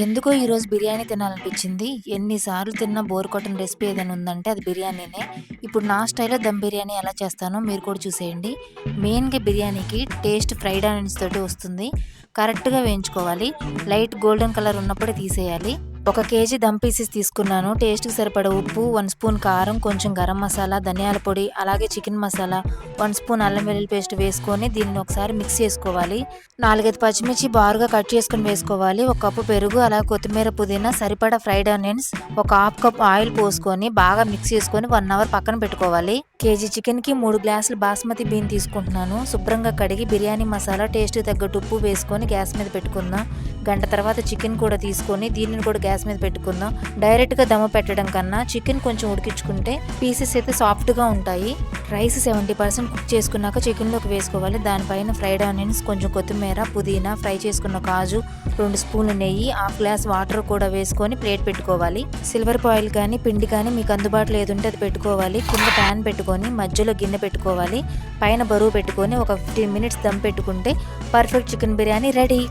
ఎందుకో ఈరోజు బిర్యానీ తినాలనిపించింది. ఎన్ని సార్లు తిన్నా బోర్ కొట్టని రెసిపీ ఏదైనా ఉందంటే అది బిర్యానీనే. ఇప్పుడు నా స్టైల్‌లో దమ్ బిర్యానీ ఎలా చేస్తానో మీరు కూడా చూసేయండి. మెయిన్‌గా బిర్యానీకి టేస్ట్ ఫ్రైడ్ ఆనియన్స్ తోటి వస్తుంది. కరెక్ట్‌గా వేయించుకోవాలి. లైట్ గోల్డెన్ కలర్ ఉన్నప్పుడే తీసేయాలి. 1 కేజీ దమ్ పీసెస్ తీసుకున్నాను. టేస్ట్‌కి సరిపడా ఉప్పు, 1 స్పూన్ కారం, కొంచెం గరం మసాలా, ధనియాల పొడి, అలాగే చికెన్ మసాలా, 1 స్పూన్ అల్లం వెల్లుల్లి పేస్ట్ వేసుకొని దీన్ని ఒకసారి మిక్స్ చేసుకోవాలి. 4, 5 పచ్చిమిర్చి బారుగా కట్ చేసుకొని వేసుకోవాలి. 1 కప్పు పెరుగు, అలాగే కొత్తిమీర, పుదీనా, సరిపడా ఫ్రైడ్ ఆనియన్స్, ఒక హాఫ్ కప్ ఆయిల్ పోసుకొని బాగా మిక్స్ చేసుకొని 1 అవర్ పక్కన పెట్టుకోవాలి. కేజీ చికెన్‌కి 3 గ్లాసులు బాస్మతి బియ్యం తీసుకుంటున్నాను. శుభ్రంగా కడిగి బిర్యానీ మసాలా, టేస్ట్‌కి తగ్గట్టు ఉప్పు వేసుకొని గ్యాస్ మీద పెట్టుకుందాం. గంట తర్వాత చికెన్ కూడా తీసుకొని దీనిని కూడా గ్యాస్ మీద పెట్టుకుందాం. డైరెక్ట్‌గా దమ్ము పెట్టడం కన్నా చికెన్ కొంచెం ఉడికించుకుంటే పీసెస్ అయితే సాఫ్ట్‌గా ఉంటాయి. రైస్ 70% కుక్ చేసుకున్నాక చికెన్‌లోకి వేసుకోవాలి. దానిపైన ఫ్రైడ్ ఆనియన్స్, కొంచెం కొత్తిమీర, పుదీనా, ఫ్రై చేసుకున్న కాజు, 2 స్పూన్లు నెయ్యి, హాఫ్ గ్లాస్ వాటర్ కూడా వేసుకొని ప్లేట్ పెట్టుకోవాలి. సిల్వర్ ఫాయిల్ కానీ, పిండి కానీ మీకు అందుబాటులో ఏది ఉంటే అది పెట్టుకోవాలి. కింద ప్యాన్ పెట్టుకొని మధ్యలో గిన్నె పెట్టుకోవాలి. పైన బరువు పెట్టుకొని ఒక 15 మినిట్స్ దమ్ పెట్టుకుంటే పర్ఫెక్ట్ చికెన్ బిర్యానీ రెడీ.